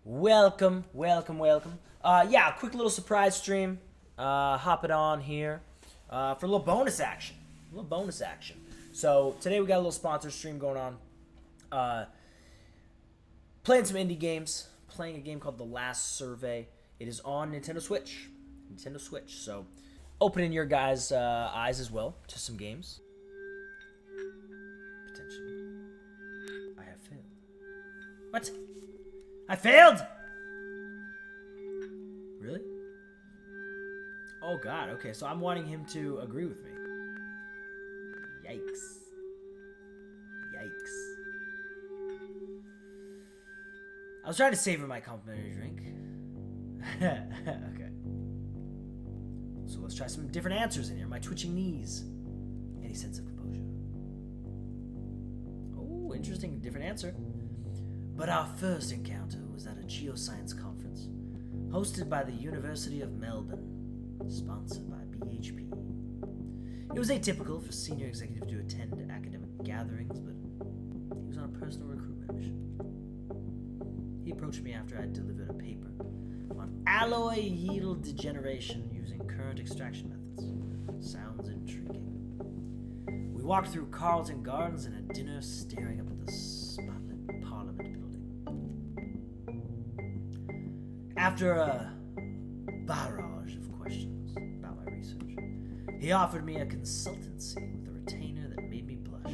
Welcome. Yeah, quick little surprise stream. Hopping on here for a little bonus action. So today we got a little sponsor stream going on. Playing some indie games. Playing a game called The Last Survey. It is on Nintendo Switch. So opening your guys' eyes as well to some games. Potentially. I have failed. What? I failed? Really? Oh god, okay, so I'm wanting him to agree with me. Yikes. I was trying to savor my complimentary drink. Okay. So let's try some different answers in here. My twitching knees. Any sense of composure? Oh, interesting, different answer. But our first encounter was at a geoscience conference, hosted by the University of Melbourne, sponsored by BHP. It was atypical for senior executive to attend academic gatherings, but he was on a personal recruitment mission. He approached me after I delivered a paper on alloy yield degeneration using current extraction methods. Sounds intriguing. We walked through Carlton Gardens and had dinner staring up at the spotlit Parliament building. After a barrage of questions about my research, he offered me a consultancy with a retainer that made me blush.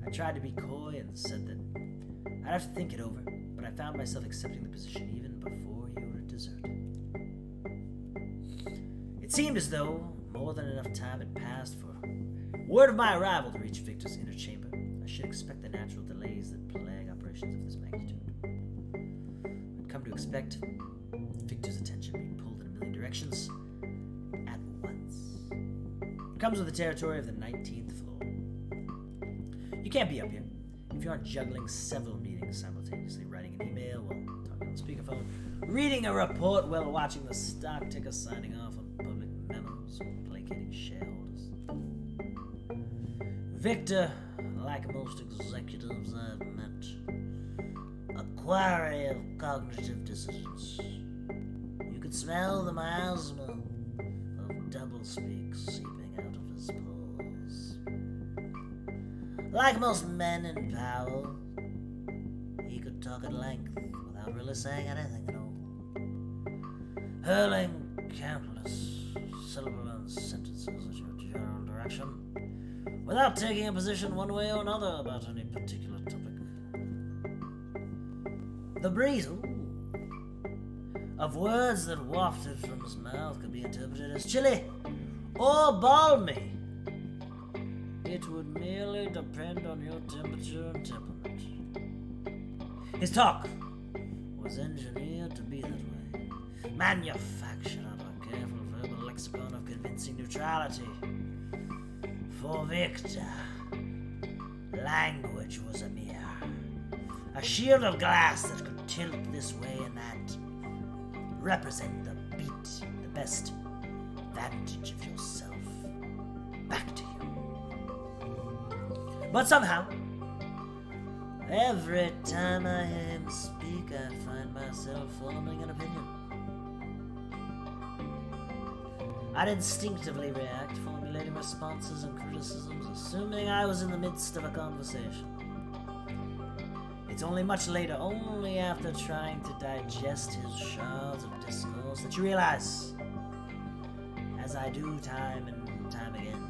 I tried to be coy and said that I'd have to think it over, but I found myself accepting the position even before he ordered dessert. It seemed as though more than enough time had passed for word of my arrival to reach Victor's inner chamber. I should expect the natural delays that plague operations of this magnitude. I'd come to expect Victor's attention being pulled in a million directions at once. It comes with the territory of the 19th floor. You can't be up here if you aren't juggling several meetings simultaneously, writing an email while talking on the speakerphone, reading a report while watching the stock ticker signing off on public memos, placating shareholders. Victor, like most executives I've met, a quarry of cognitive dissonance. You could smell the miasma of doublespeak seeping out of his pores. Like most men in power, he could talk at length without really saying anything at all, hurling countless syllable sentences at your general direction, without taking a position one way or another about any particular topic. The breeze of words that wafted from his mouth could be interpreted as chilly or balmy. It would merely depend on your temperature and temperament. His talk was engineered to be that way, manufactured out of a careful verbal lexicon of convincing neutrality. For Victor, language was a mirror, a shield of glass that could tilt this way and that, represent the beat, the best vantage of yourself back to you. But somehow, every time I hear him speak, I find myself forming an opinion. I'd instinctively react, formulating responses and criticisms, assuming I was in the midst of a conversation. It's only much later, only after trying to digest his shards of discourse, that you realize, as I do time and time again,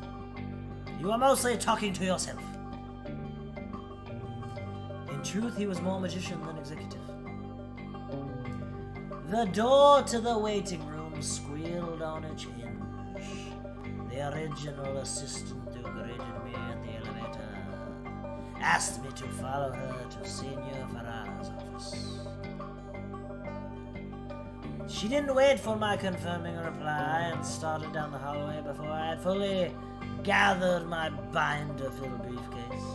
you are mostly talking to yourself. In truth, he was more magician than executive. The door to the waiting room squealed on its hinge. The original assistant who greeted me at the elevator asked me to follow her to Senior Farrar's office. She didn't wait for my confirming reply and started down the hallway before I had fully gathered my binder-filled briefcase.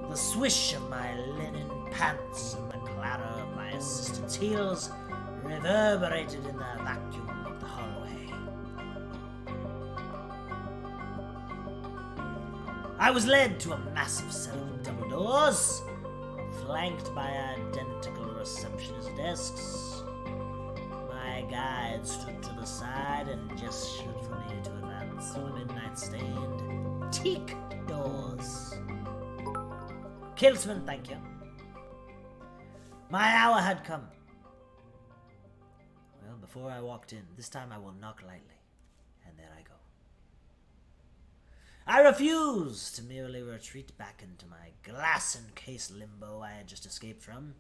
The swish of my linen pants and the clatter of my assistant's heels reverberated in the vacuum of the hallway. I was led to a massive set of double doors, flanked by identical reception desks. My guide stood to the side and gestured for me to advance through the midnight-stained teak doors. Kilsman, thank you. My hour had come. Well, before I walked in, this time I will knock lightly, and there I go. I refuse to merely retreat back into my glass-encased limbo I had just escaped from,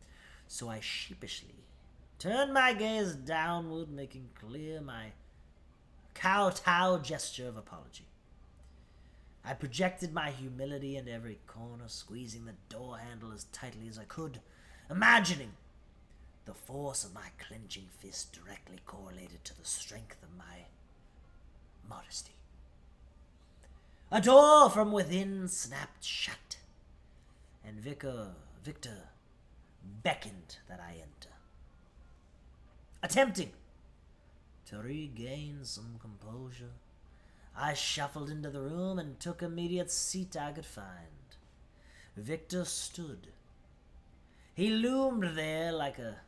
so I sheepishly turned my gaze downward, making clear my kowtow gesture of apology. I projected my humility into every corner, squeezing the door handle as tightly as I could, imagining the force of my clenching fist directly correlated to the strength of my modesty. A door from within snapped shut, and Victor beckoned that I enter. Attempting to regain some composure, I shuffled into the room and took immediate seat I could find. Victor stood. He loomed there like a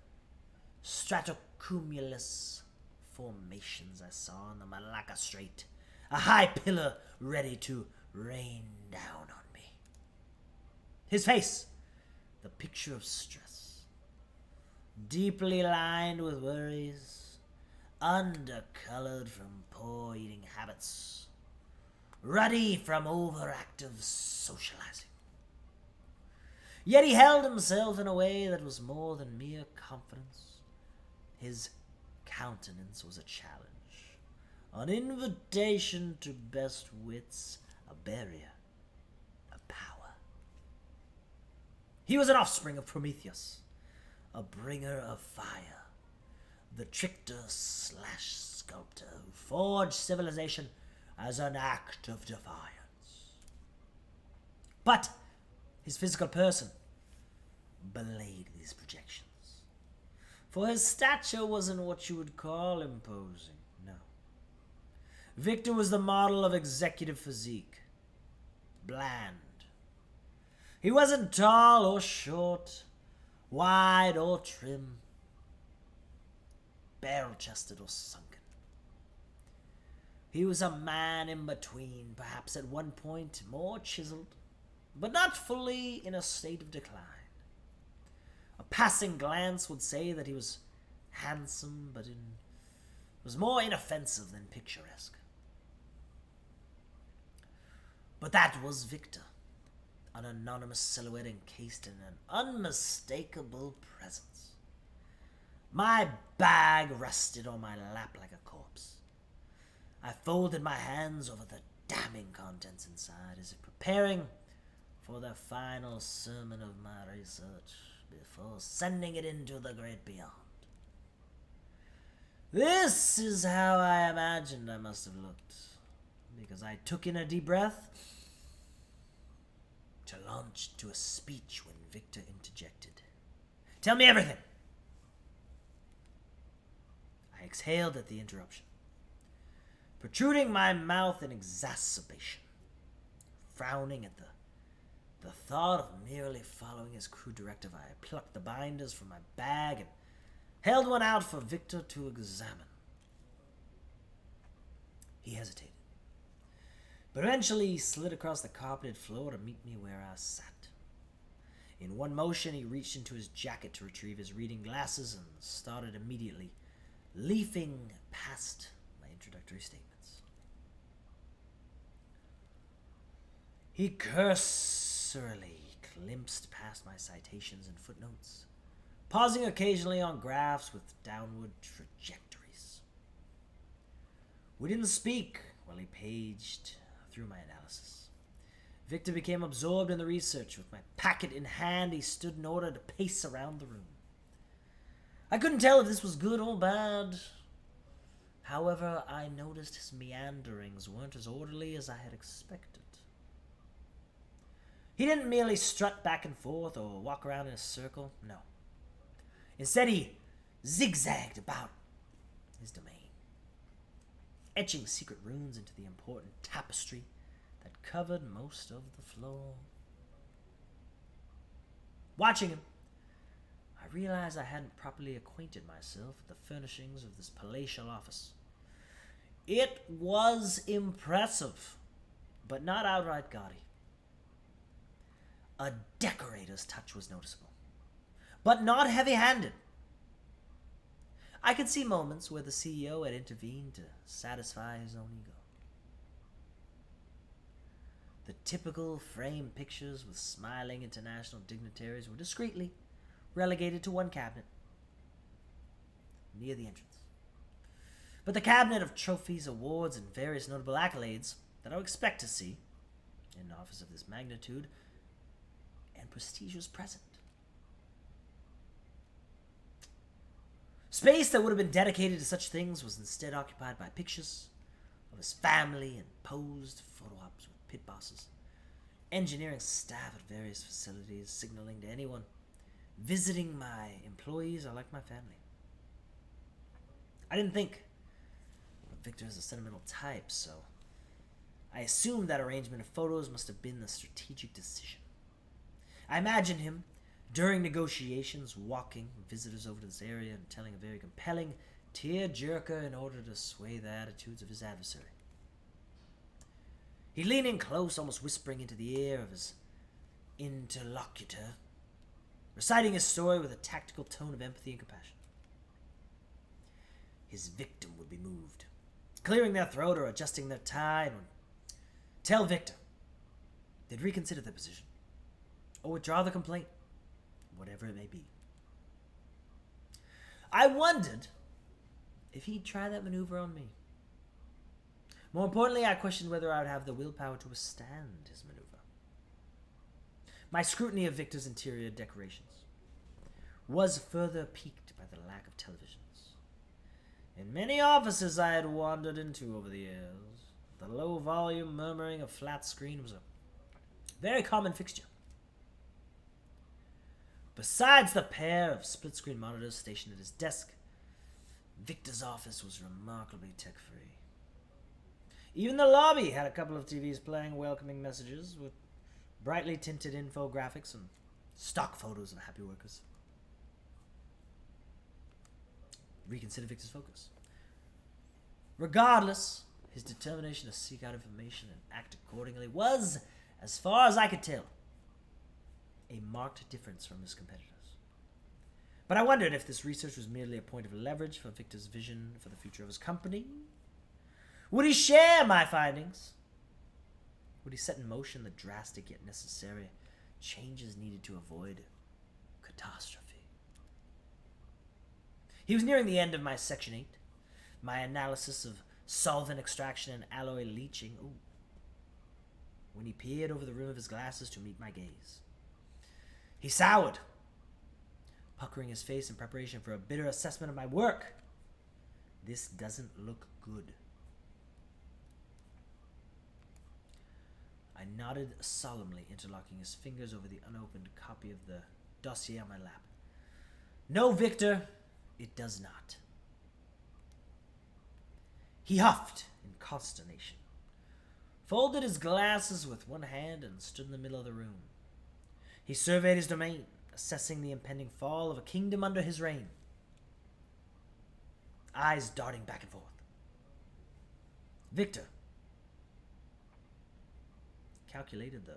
stratocumulus formations I saw on the Malacca Strait, a high pillar ready to rain down on me. His face, the picture of stress, deeply lined with worries, undercolored from poor eating habits, ruddy from overactive socializing. Yet he held himself in a way that was more than mere confidence. His countenance was a challenge, an invitation to best wits, a barrier, a power. He was an offspring of Prometheus, a bringer of fire, the trickster/sculptor who forged civilization as an act of defiance. But his physical person belayed these projections, for his stature wasn't what you would call imposing, no. Victor was the model of executive physique, bland. He wasn't tall or short, wide or trim, barrel-chested or sunken. He was a man in between, perhaps at one point more chiseled, but not fully in a state of decline. A passing glance would say that he was handsome, but was more inoffensive than picturesque. But that was Victor, an anonymous silhouette encased in an unmistakable presence. My bag rested on my lap like a corpse. I folded my hands over the damning contents inside, as if preparing for the final sermon of my research before sending it into the great beyond. This is how I imagined I must have looked, because I took in a deep breath to launch to a speech when Victor interjected. "Tell me everything." I exhaled at the interruption, protruding my mouth in exacerbation, frowning at the thought of merely following his crude directive. I plucked the binders from my bag and held one out for Victor to examine. He hesitated, but eventually he slid across the carpeted floor to meet me where I sat. In one motion, he reached into his jacket to retrieve his reading glasses and started immediately leafing past my introductory statements. He cursorily glimpsed past my citations and footnotes, pausing occasionally on graphs with downward trajectories. We didn't speak while he paged through my analysis. Victor became absorbed in the research. With my packet in hand, he stood in order to pace around the room. I couldn't tell if this was good or bad. However, I noticed his meanderings weren't as orderly as I had expected. He didn't merely strut back and forth or walk around in a circle, no. Instead, he zigzagged about his domain, etching secret runes into the important tapestry that covered most of the floor. Watching him, I realized I hadn't properly acquainted myself with the furnishings of this palatial office. It was impressive, but not outright gaudy. A decorator's touch was noticeable, but not heavy-handed. I could see moments where the CEO had intervened to satisfy his own ego. The typical framed pictures with smiling international dignitaries were discreetly relegated to one cabinet near the entrance. But the cabinet of trophies, awards, and various notable accolades that I would expect to see in an office of this magnitude and prestige was present. Space that would have been dedicated to such things was instead occupied by pictures of his family and posed photo ops with pit bosses, engineering staff at various facilities, signaling to anyone visiting my employees are like my family. I didn't think of Victor as a sentimental type, so I assumed that arrangement of photos must have been the strategic decision. I imagined him, during negotiations, walking visitors over to this area and telling a very compelling tear-jerker in order to sway the attitudes of his adversary. He'd lean in close, almost whispering into the ear of his interlocutor, reciting his story with a tactical tone of empathy and compassion. His victim would be moved, clearing their throat or adjusting their tie, and would tell Victor they'd reconsider their position or withdraw the complaint, whatever it may be. I wondered if he'd try that maneuver on me. More importantly, I questioned whether I would have the willpower to withstand his maneuver. My scrutiny of Victor's interior decorations was further piqued by the lack of televisions. In many offices I had wandered into over the years, the low-volume murmuring of flat screen was a very common fixture. Besides the pair of split-screen monitors stationed at his desk, Victor's office was remarkably tech-free. Even the lobby had a couple of TVs playing welcoming messages with brightly tinted infographics and stock photos of happy workers. Reconsider Victor's focus. Regardless, his determination to seek out information and act accordingly was, as far as I could tell, a marked difference from his competitors. But I wondered if this research was merely a point of leverage for Victor's vision for the future of his company. Would he share my findings? Would he set in motion the drastic yet necessary changes needed to avoid catastrophe? He was nearing the end of my Section 8, my analysis of solvent extraction and alloy leaching, when he peered over the rim of his glasses to meet my gaze. He soured, puckering his face in preparation for a bitter assessment of my work. This doesn't look good. I nodded solemnly, interlocking his fingers over the unopened copy of the dossier on my lap. No, Victor, it does not. He huffed in consternation, folded his glasses with one hand, and stood in the middle of the room. He surveyed his domain, assessing the impending fall of a kingdom under his reign, eyes darting back and forth. Victor calculated the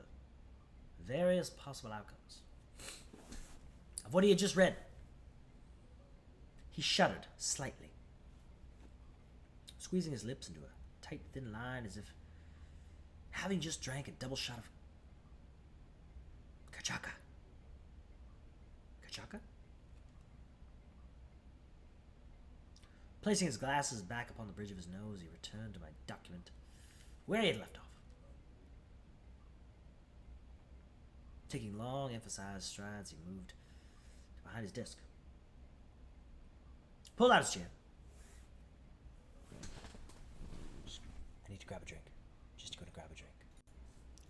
various possible outcomes of what he had just read. He shuddered slightly, squeezing his lips into a tight, thin line as if having just drank a double shot of Kachaka. Kachaka? Placing his glasses back upon the bridge of his nose, he returned to my document where he had left off. Taking long, emphasized strides, he moved to behind his desk, pulled out his chair. I need to grab a drink. Just go to grab a drink.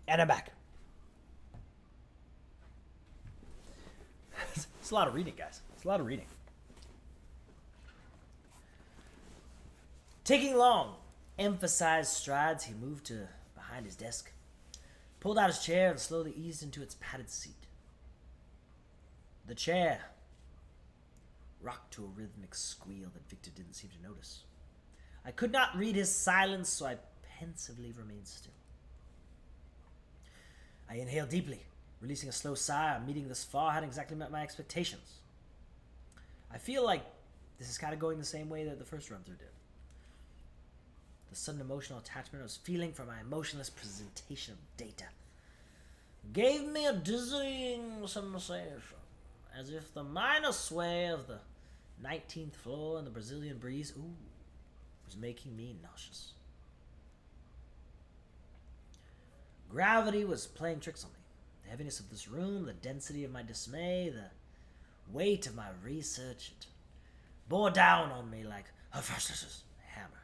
And I'm back. It's a lot of reading, guys. It's a lot of reading. Taking long, emphasized strides, he moved to behind his desk, pulled out his chair, and slowly eased into its padded seat. The chair rocked to a rhythmic squeal that Victor didn't seem to notice. I could not read his silence, so I pensively remained still. I inhaled deeply, releasing a slow sigh. Our meeting thus far hadn't exactly met my expectations. I feel like this is kind of going the same way that the first run through did. The sudden emotional attachment I was feeling from my emotionless presentation of data gave me a dizzying sensation, as if the minor sway of the 19th floor and the Brazilian breeze, was making me nauseous. Gravity was playing tricks on me. The heaviness of this room, the density of my dismay, the weight of my research, it bore down on me like a hammer,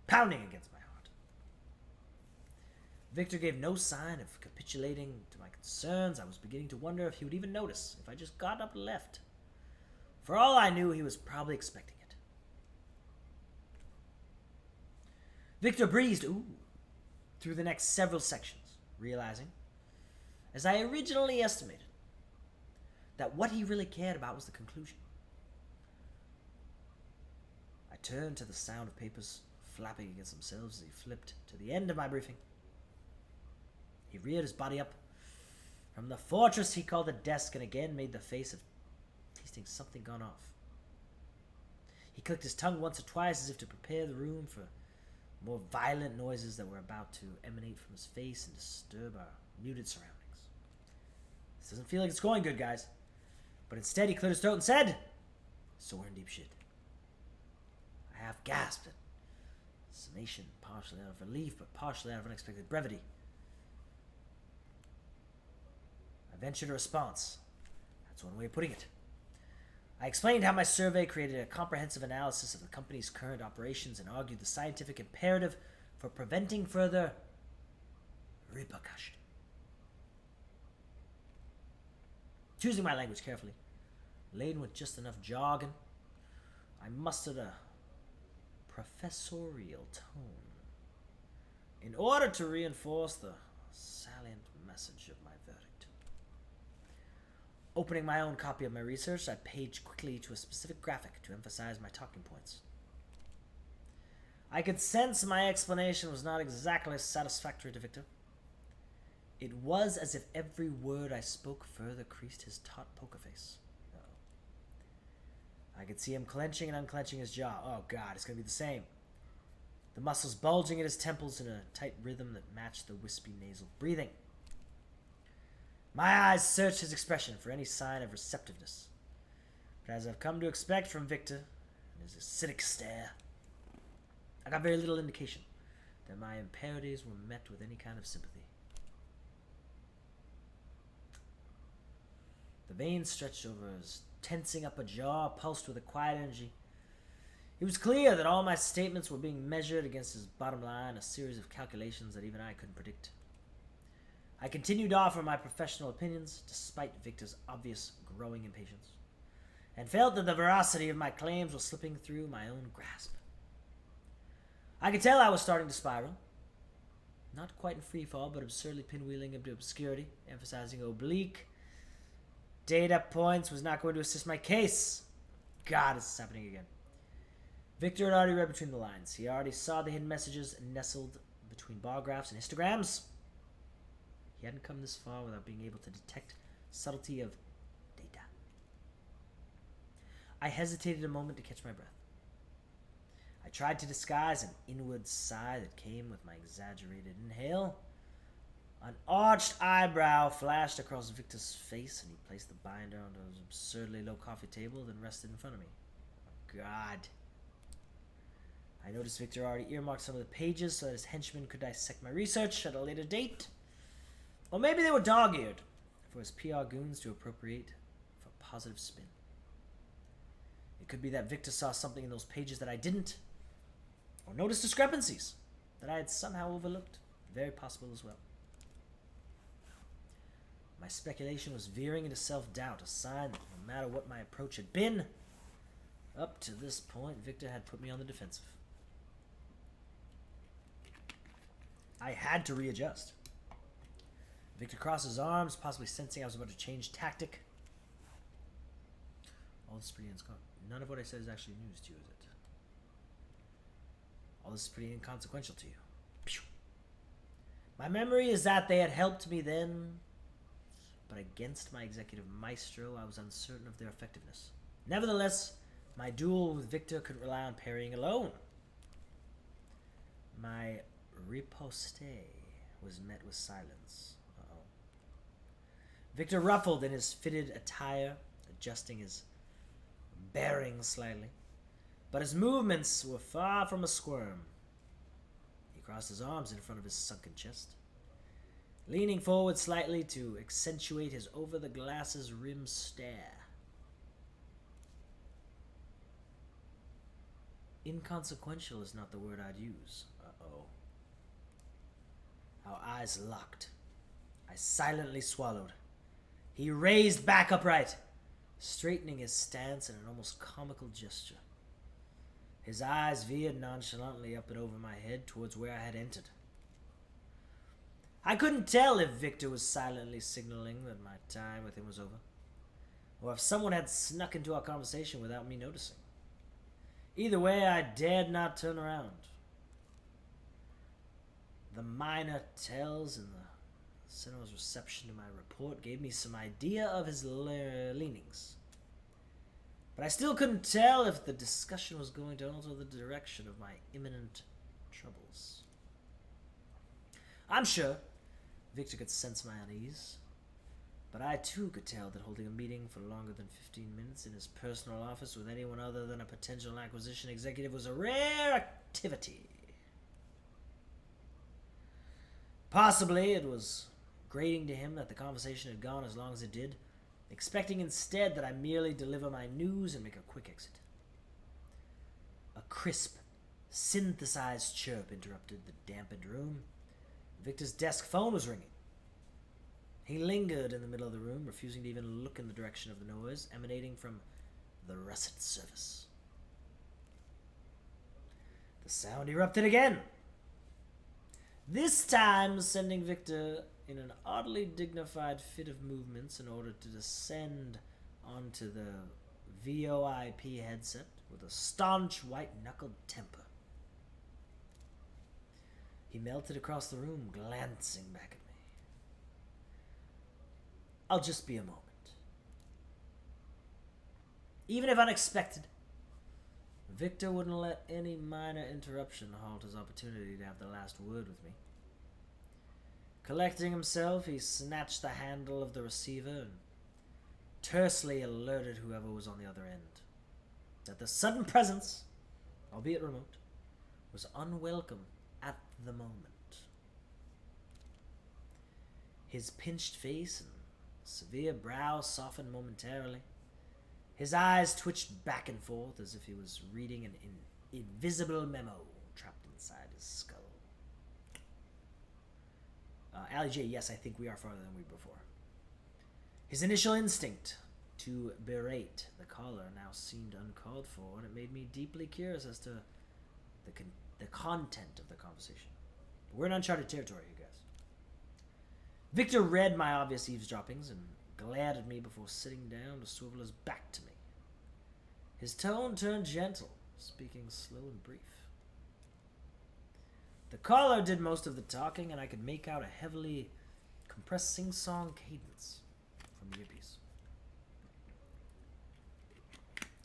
pounding against my heart. Victor gave no sign of capitulating to my concerns. I was beginning to wonder if he would even notice if I just got up and left. For all I knew, he was probably expecting it. Victor breezed, through the next several sections, realizing, as I originally estimated, that what he really cared about was the conclusion. I turned to the sound of papers flapping against themselves as he flipped to the end of my briefing. He reared his body up from the fortress he called a desk and again made the face of tasting something gone off. He clicked his tongue once or twice as if to prepare the room for more violent noises that were about to emanate from his face and disturb our muted surroundings. This doesn't feel like it's going good, guys. But instead he cleared his throat and said, "So we're in deep shit." I half gasped at summation, partially out of relief, but partially out of unexpected brevity. I ventured a response. That's one way of putting it. I explained how my survey created a comprehensive analysis of the company's current operations and argued the scientific imperative for preventing further repercussion. Choosing my language carefully, laden with just enough jargon, I mustered a professorial tone in order to reinforce the salient message of my verdict. Opening my own copy of my research, I paged quickly to a specific graphic to emphasize my talking points. I could sense my explanation was not exactly satisfactory to Victor. It was as if every word I spoke further creased his taut poker face. I could see him clenching and unclenching his jaw. Oh God, it's going to be the same. The muscles bulging at his temples in a tight rhythm that matched the wispy nasal breathing. My eyes searched his expression for any sign of receptiveness. But as I've come to expect from Victor and his acidic stare, I got very little indication that my imperatives were met with any kind of sympathy. The veins stretched over his tensing up a jaw, pulsed with a quiet energy. It was clear that all my statements were being measured against his bottom line, a series of calculations that even I couldn't predict. I continued to offer my professional opinions, despite Victor's obvious growing impatience, and felt that the veracity of my claims was slipping through my own grasp. I could tell I was starting to spiral. Not quite in free fall, but absurdly pinwheeling into obscurity, emphasizing oblique data points was not going to assist my case. God, this is happening again. Victor had already read between the lines. He already saw the hidden messages nestled between bar graphs and histograms. He hadn't come this far without being able to detect subtlety of data. I hesitated a moment to catch my breath. I tried to disguise an inward sigh that came with my exaggerated inhale. An arched eyebrow flashed across Victor's face, and he placed the binder onto his absurdly low coffee table, then rested in front of me. Oh, God. I noticed Victor already earmarked some of the pages so that his henchmen could dissect my research at a later date. Or maybe they were dog-eared for his PR goons to appropriate for positive spin. It could be that Victor saw something in those pages that I didn't, or noticed discrepancies that I had somehow overlooked. Very possible as well. My speculation was veering into self-doubt, a sign that no matter what my approach had been, up to this point, Victor had put me on the defensive. I had to readjust. Victor crossed his arms, possibly sensing I was about to change tactic. All this is pretty none of what I said is actually news to you, is it? All this is pretty inconsequential to you. Pew. My memory is that they had helped me then, but against my executive maestro, I was uncertain of their effectiveness. Nevertheless, my duel with Victor couldn't rely on parrying alone. My riposte was met with silence. Uh-oh. Victor ruffled in his fitted attire, adjusting his bearing slightly, but his movements were far from a squirm. He crossed his arms in front of his sunken chest, leaning forward slightly to accentuate his over-the-glasses rim stare. Inconsequential is not the word I'd use. Uh-oh. Our eyes locked. I silently swallowed. He raised back upright, straightening his stance in an almost comical gesture. His eyes veered nonchalantly up and over my head towards where I had entered. I couldn't tell if Victor was silently signaling that my time with him was over, or if someone had snuck into our conversation without me noticing. Either way, I dared not turn around. The minor tells and the Sentinel's reception to my report gave me some idea of his leanings. But I still couldn't tell if the discussion was going to alter the direction of my imminent troubles. I'm sure Victor could sense my unease, but I too could tell that holding a meeting for longer than 15 minutes in his personal office with anyone other than a potential acquisition executive was a rare activity. Possibly it was grating to him that the conversation had gone as long as it did, expecting instead that I merely deliver my news and make a quick exit. A crisp, synthesized chirp interrupted the dampened room. Victor's desk phone was ringing. He lingered in the middle of the room, refusing to even look in the direction of the noise emanating from the russet surface. The sound erupted again, this time sending Victor in an oddly dignified fit of movements in order to descend onto the VoIP headset with a staunch, white-knuckled temper. He melted across the room, glancing back at me. I'll just be a moment. Even if unexpected, Victor wouldn't let any minor interruption halt his opportunity to have the last word with me. Collecting himself, he snatched the handle of the receiver and tersely alerted whoever was on the other end that the sudden presence, albeit remote, was unwelcome at the moment. His pinched face and severe brow softened momentarily. His eyes twitched back and forth as if he was reading an invisible memo trapped inside his skull. Ali J, yes, I think we are farther than we were before. His initial instinct to berate the caller now seemed uncalled for, and it made me deeply curious as to the content of the conversation. We're in uncharted territory, you guys. Victor read my obvious eavesdroppings and glared at me before sitting down to swivel his back to me. His tone turned gentle, speaking slow and brief. The caller did most of the talking, and I could make out a heavily compressed sing-song cadence from the earpiece.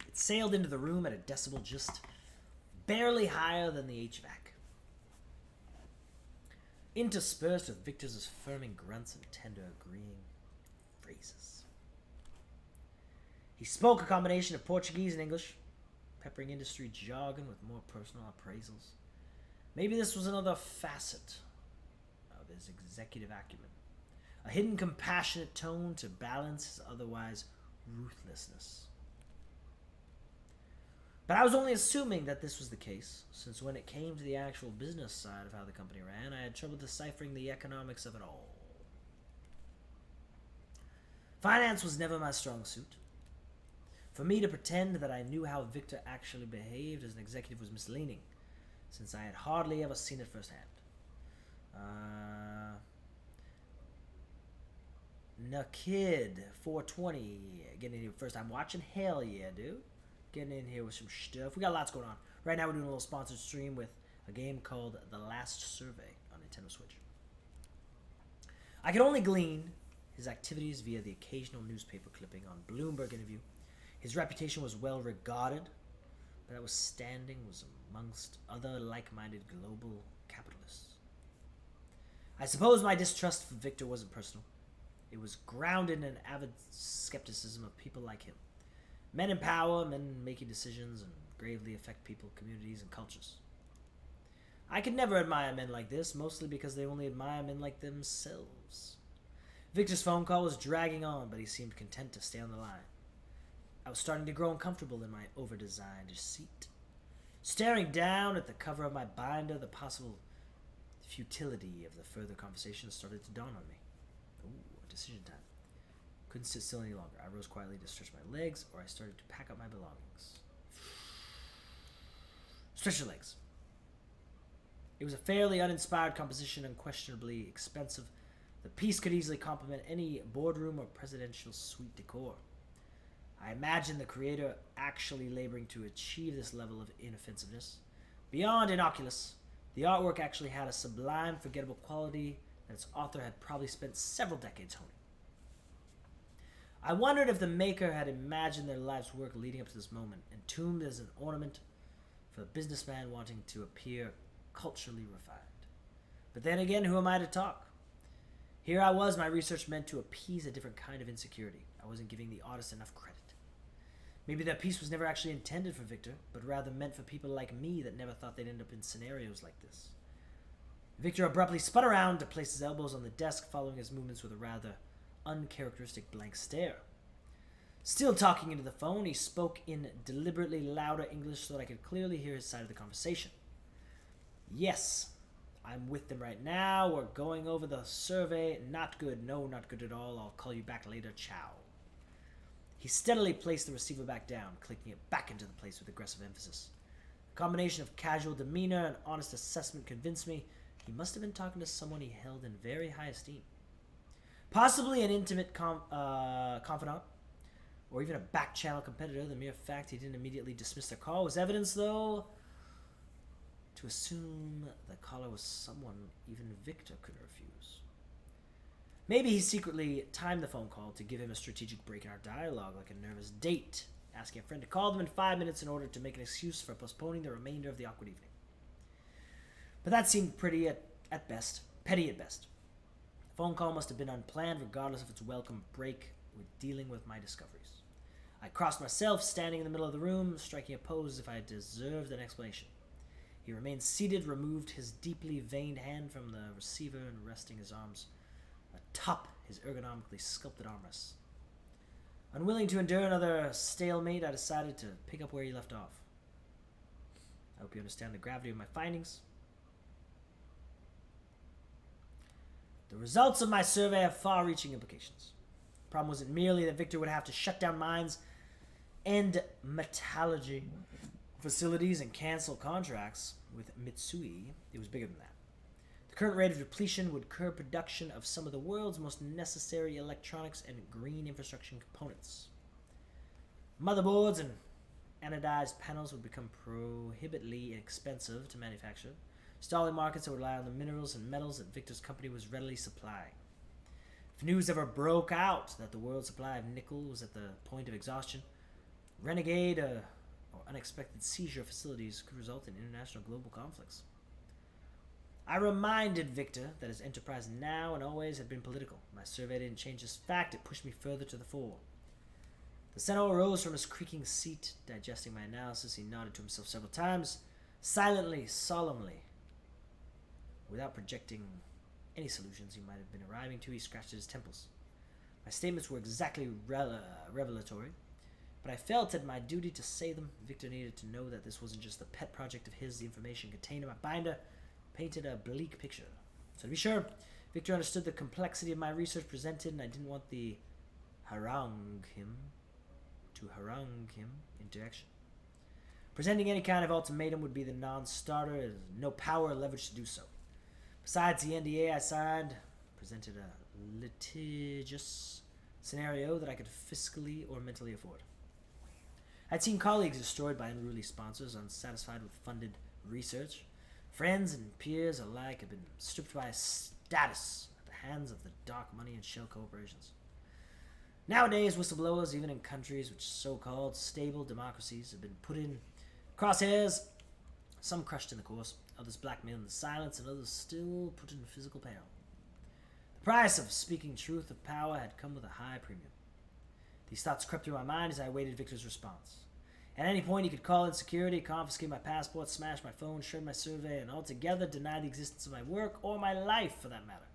It sailed into the room at a decibel just barely higher than the HVAC, interspersed with Victor's affirming grunts and tender agreeing phrases. He spoke a combination of Portuguese and English, peppering industry jargon with more personal appraisals. Maybe this was another facet of his executive acumen, a hidden compassionate tone to balance his otherwise ruthlessness. But I was only assuming that this was the case, since when it came to the actual business side of how the company ran, I had trouble deciphering the economics of it all. Finance was never my strong suit. For me to pretend that I knew how Victor actually behaved as an executive was misleading, since I had hardly ever seen it firsthand. Nakid 420 getting in here first time watching. Hell yeah, dude. Getting in here with some stuff. We got lots going on. Right now we're doing a little sponsored stream with a game called The Last Survey on Nintendo Switch. I could only glean his activities via the occasional newspaper clipping on Bloomberg interview. His reputation was well regarded, but that was standing was amongst other like-minded global capitalists. I suppose my distrust for Victor wasn't personal. It was grounded in an avid skepticism of people like him. Men in power, men making decisions and gravely affect people, communities, and cultures. I could never admire men like this, mostly because they only admire men like themselves. Victor's phone call was dragging on, but he seemed content to stay on the line. I was starting to grow uncomfortable in my over-designed seat. Staring down at the cover of my binder, the possible futility of the further conversation started to dawn on me. Ooh, decision time. Couldn't sit still any longer. I rose quietly to stretch my legs, or I started to pack up my belongings. Stretch your legs. It was a fairly uninspired composition, unquestionably expensive. The piece could easily complement any boardroom or presidential suite decor. I imagined the creator actually laboring to achieve this level of inoffensiveness. Beyond innocuous, the artwork actually had a sublime, forgettable quality that its author had probably spent several decades honing. I wondered if the maker had imagined their life's work leading up to this moment, entombed as an ornament for a businessman wanting to appear culturally refined. But then again, who am I to talk? Here I was, my research meant to appease a different kind of insecurity. I wasn't giving the artist enough credit. Maybe that piece was never actually intended for Victor, but rather meant for people like me that never thought they'd end up in scenarios like this. Victor abruptly spun around to place his elbows on the desk, following his movements with a rather uncharacteristic blank stare. Still talking into the phone, he spoke in deliberately louder English so that I could clearly hear his side of the conversation. Yes, I'm with them right now. We're going over the survey. Not good. No, not good at all. I'll call you back later. Ciao. He steadily placed the receiver back down, clicking it back into the place with aggressive emphasis. A combination of casual demeanor and honest assessment convinced me he must have been talking to someone he held in very high esteem. Possibly an intimate confidant, or even a back-channel competitor. The mere fact he didn't immediately dismiss their call was evidence, though, to assume the caller was someone even Victor couldn't refuse. Maybe he secretly timed the phone call to give him a strategic break in our dialogue, like a nervous date, asking a friend to call them in 5 minutes in order to make an excuse for postponing the remainder of the awkward evening. But that seemed petty at best. The phone call must have been unplanned, regardless of its welcome break with dealing with my discoveries. I crossed myself, standing in the middle of the room, striking a pose as if I had deserved an explanation. He remained seated, removed his deeply veined hand from the receiver and resting his arms atop his ergonomically sculpted armrests. Unwilling to endure another stalemate, I decided to pick up where he left off. I hope you understand the gravity of my findings. The results of my survey have far-reaching implications. The problem wasn't merely that Victor would have to shut down mines and metallurgy facilities and cancel contracts with Mitsui. It was bigger than that. The current rate of depletion would curb production of some of the world's most necessary electronics and green infrastructure components. Motherboards and anodized panels would become prohibitively expensive to manufacture, stalling markets that would rely on the minerals and metals that Victor's company was readily supplying. If news ever broke out that the world's supply of nickel was at the point of exhaustion, renegade or unexpected seizure of facilities could result in international global conflicts. I reminded Victor that his enterprise now and always had been political. My survey didn't change this fact, it pushed me further to the fore. The senator rose from his creaking seat, digesting my analysis. He nodded to himself several times, silently, solemnly. Without projecting any solutions he might have been arriving to, he scratched at his temples. My statements were exactly revelatory, but I felt it my duty to say them. Victor needed to know that this wasn't just a pet project of his. The information contained in my binder painted a bleak picture. So to be sure, Victor understood the complexity of my research presented, and I didn't want to harangue him into action. Presenting any kind of ultimatum would be the non-starter, as no power or leverage to do so. Besides, the NDA I signed presented a litigious scenario that I could fiscally or mentally afford. I'd seen colleagues destroyed by unruly sponsors, unsatisfied with funded research. Friends and peers alike had been stripped by status at the hands of the dark money and shell corporations. Nowadays, whistleblowers, even in countries which so-called stable democracies, have been put in crosshairs, some crushed in the course, others blackmailed in the silence, and others still put in physical peril. The price of speaking truth of power had come with a high premium. These thoughts crept through my mind as I awaited Victor's response. At any point, he could call in security, confiscate my passport, smash my phone, shred my survey, and altogether deny the existence of my work or my life, for that matter.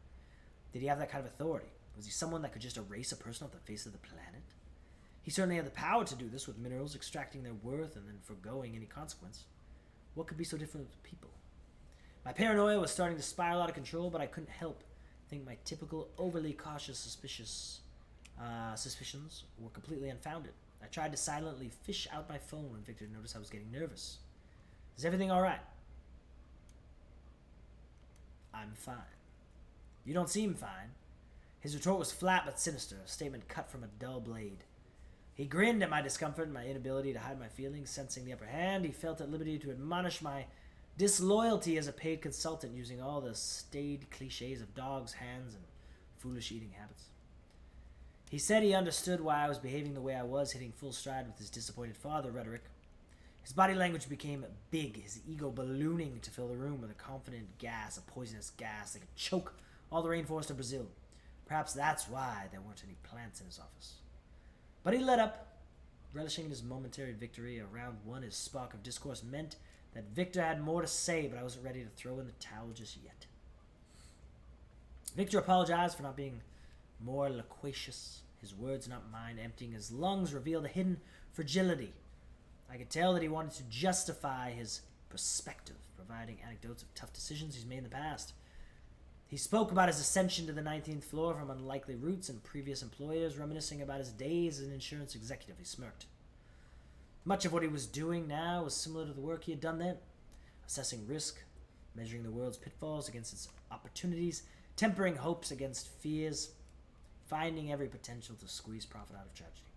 Did he have that kind of authority? Was he someone that could just erase a person off the face of the planet? He certainly had the power to do this with minerals, extracting their worth and then foregoing any consequence. What could be so different with people? My paranoia was starting to spiral out of control, but I couldn't help think my typical overly cautious suspicions were completely unfounded. I tried to silently fish out my phone when Victor noticed I was getting nervous. Is everything alright? I'm fine. You don't seem fine. His retort was flat but sinister, a statement cut from a dull blade. He grinned at my discomfort and my inability to hide my feelings. Sensing the upper hand, he felt at liberty to admonish my disloyalty as a paid consultant, using all the staid cliches of dogs, hands, and foolish eating habits. He said he understood why I was behaving the way I was, hitting full stride with his disappointed father rhetoric. His body language became big, his ego ballooning to fill the room with a confident gas, a poisonous gas that could choke all the rainforest of Brazil. Perhaps that's why there weren't any plants in his office. But he let up, relishing in his momentary victory. Around one, his spark of discourse meant that Victor had more to say, but I wasn't ready to throw in the towel just yet. Victor apologized for not being more loquacious, his words not mine, emptying his lungs revealed a hidden fragility. I could tell that he wanted to justify his perspective, providing anecdotes of tough decisions he's made in the past. He spoke about his ascension to the 19th floor from unlikely roots and previous employers, reminiscing about his days as an insurance executive. He smirked. Much of what he was doing now was similar to the work he had done then, assessing risk, measuring the world's pitfalls against its opportunities, tempering hopes against fears, finding every potential to squeeze profit out of tragedy.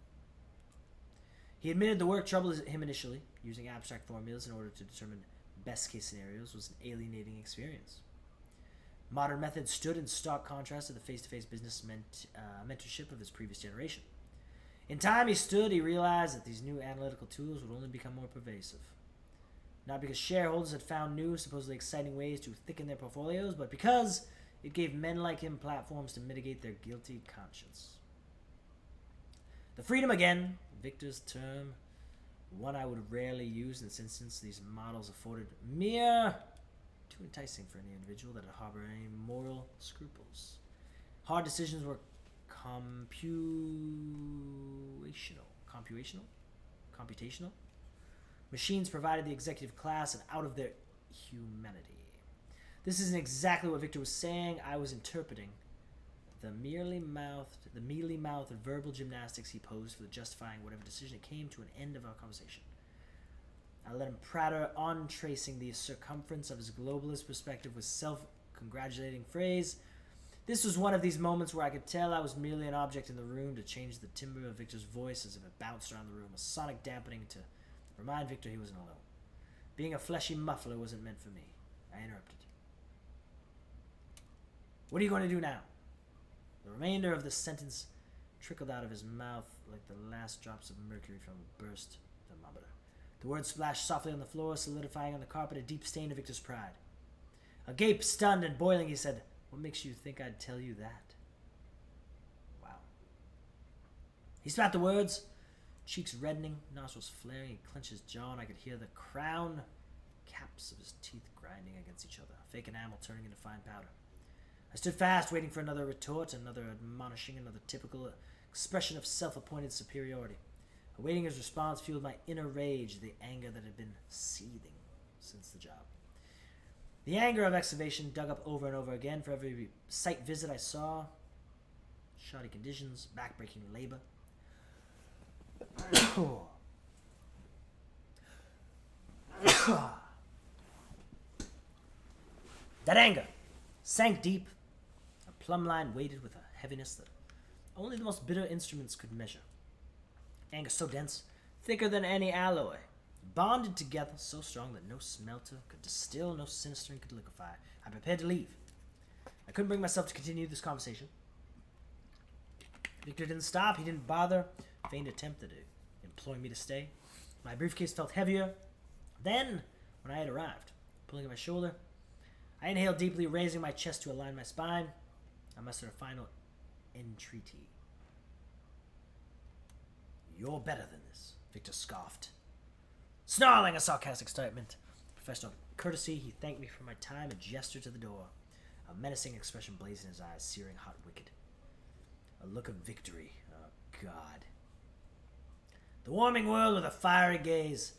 He admitted the work troubled him initially. Using abstract formulas in order to determine best-case scenarios was an alienating experience. Modern methods stood in stark contrast to the face-to-face business mentorship of his previous generation. In time he realized that these new analytical tools would only become more pervasive. Not because shareholders had found new, supposedly exciting ways to thicken their portfolios, but because it gave men like him platforms to mitigate their guilty conscience. The freedom again, Victor's term, one I would rarely use in this instance. These models afforded mere too enticing for any individual that had harbored any moral scruples. Hard decisions were computational. Machines provided the executive class and out of their humanity. This isn't exactly what Victor was saying. I was interpreting the mealy-mouthed verbal gymnastics he posed for the justifying whatever decision it came to an end of our conversation. I let him pratter on, tracing the circumference of his globalist perspective with self-congratulating phrase. This was one of these moments where I could tell I was merely an object in the room to change the timbre of Victor's voice as if it bounced around the room, a sonic dampening to remind Victor he wasn't alone. Being a fleshy muffler wasn't meant for me. I interrupted. What are you going to do now? The remainder of the sentence trickled out of his mouth like the last drops of mercury from a burst thermometer. The words splashed softly on the floor, solidifying on the carpet a deep stain of Victor's pride. Agape, stunned and boiling, he said, "What makes you think I'd tell you that?" Wow. He spat the words, cheeks reddening, nostrils flaring. He clenched his jaw, and I could hear the crown caps of his teeth grinding against each other, fake enamel turning into fine powder. I stood fast, waiting for another retort, another admonishing, another typical expression of self-appointed superiority. Awaiting his response fueled my inner rage, the anger that had been seething since the job. The anger of excavation dug up over and over again for every site visit I saw. Shoddy conditions, backbreaking labor. That anger sank deep. A plumb line waited with a heaviness that only the most bitter instruments could measure. Anger so dense, thicker than any alloy, bonded together so strong that no smelter could distill, no sinistering could liquefy. I prepared to leave. I couldn't bring myself to continue this conversation. Victor didn't stop. He didn't bother. Feigned attempt at imploring me to stay. My briefcase felt heavier. Then, when I had arrived, pulling at my shoulder, I inhaled deeply, raising my chest to align my spine. I mustered a final entreaty. You're better than this, Victor scoffed. Snarling a sarcastic statement. Professional courtesy, he thanked me for my time and gestured to the door. A menacing expression blazed in his eyes, searing hot wicked. A look of victory. Oh, God. The warming world with a fiery gaze.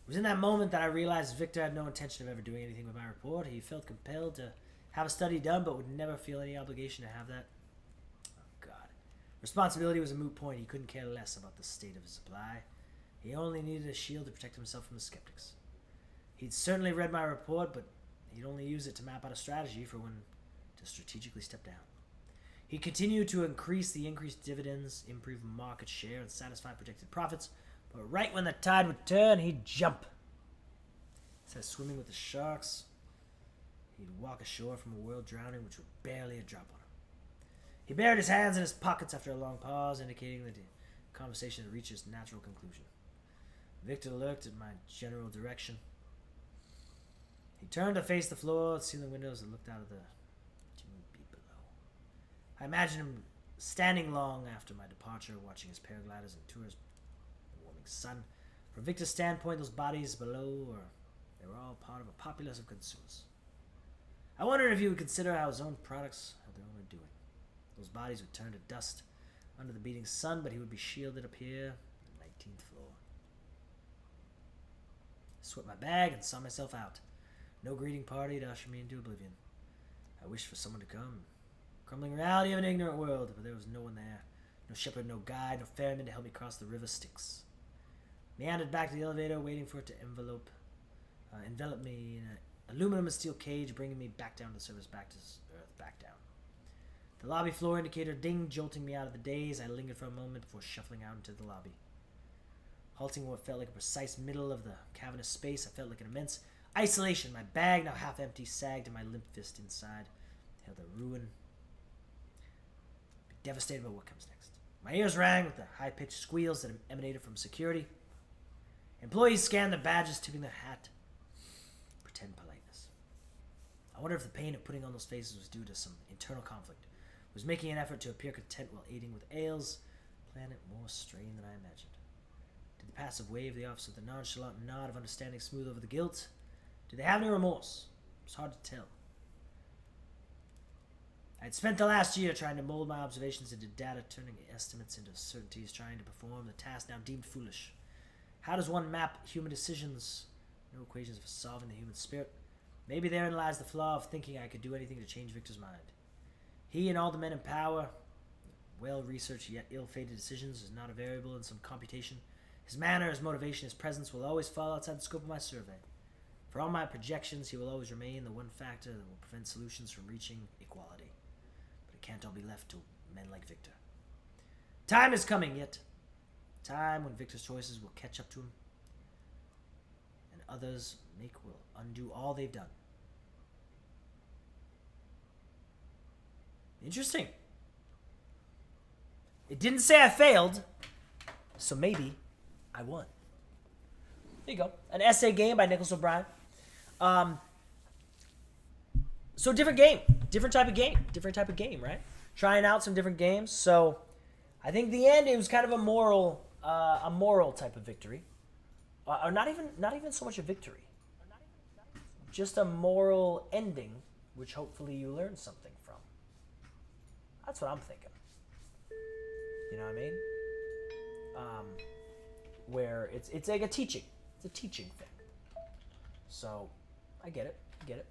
It was in that moment that I realized Victor had no intention of ever doing anything with my report. He felt compelled to have a study done, but would never feel any obligation to have that. Oh, God. Responsibility was a moot point. He couldn't care less about the state of his supply. He only needed a shield to protect himself from the skeptics. He'd certainly read my report, but he'd only use it to map out a strategy for when to strategically step down. He continued to increase the increased dividends, improve market share, and satisfy projected profits, but right when the tide would turn, he'd jump. Instead of swimming with the sharks, he'd walk ashore from a world drowning which would barely a drop on him. He buried his hands in his pockets after a long pause, indicating that the conversation had reached its natural conclusion. Victor looked at my general direction. He turned to face the floor, ceiling windows that looked out of the chimney below. I imagined him standing long after my departure, watching his paragliders and tours in the warming sun. From Victor's standpoint, those bodies below they were all part of a populace of consumers. I wondered if he would consider how his own products had their own undoing. Those bodies would turn to dust under the beating sun, but he would be shielded up here on the 19th floor. I swept my bag and saw myself out. No greeting party to usher me into oblivion. I wished for someone to come. Crumbling reality of an ignorant world, but there was no one there. No shepherd, no guide, no ferryman to help me cross the river Styx. Meandered back to the elevator, waiting for it to envelop me in an aluminum and steel cage, bringing me back down to the surface, back to earth, back down. The lobby floor indicator dinged, jolting me out of the daze. I lingered for a moment before shuffling out into the lobby. Halting what felt like a precise middle of the cavernous space, I felt like an immense isolation. My bag, now half empty, sagged and my limp fist inside held a ruin. Be devastated by what comes next. My ears rang with the high-pitched squeals that emanated from security. Employees scanned their badges, tipping their hat. Pretend politeness. I wonder if the pain of putting on those faces was due to some internal conflict. Was making an effort to appear content while aiding with ales. Planet more strained than I imagined. Did the passive wave the officer with the nonchalant nod of understanding smooth over the guilt? Did they have any remorse? It was hard to tell. I had spent the last year trying to mold my observations into data, turning estimates into certainties, trying to perform the task now deemed foolish. How does one map human decisions? No equations for solving the human spirit. Maybe therein lies the flaw of thinking I could do anything to change Victor's mind. He and all the men in power, well-researched yet ill-fated decisions, is not a variable in some computation. His manner, his motivation, his presence will always fall outside the scope of my survey. For all my projections, he will always remain the one factor that will prevent solutions from reaching equality. But it can't all be left to men like Victor. Time is coming, yet. Time when Victor's choices will catch up to him, and others will undo all they've done. Interesting. It didn't say I failed, so maybe I won. There you go. An essay game by Nicholas O'Brien. So different game. Different type of game, right? Trying out some different games. So I think the end, it was kind of a moral type of victory. Or not even so much a victory. Just a moral ending, which hopefully you learn something from. That's what I'm thinking. You know what I mean? Where it's like a teaching. It's a teaching thing. So, I get it.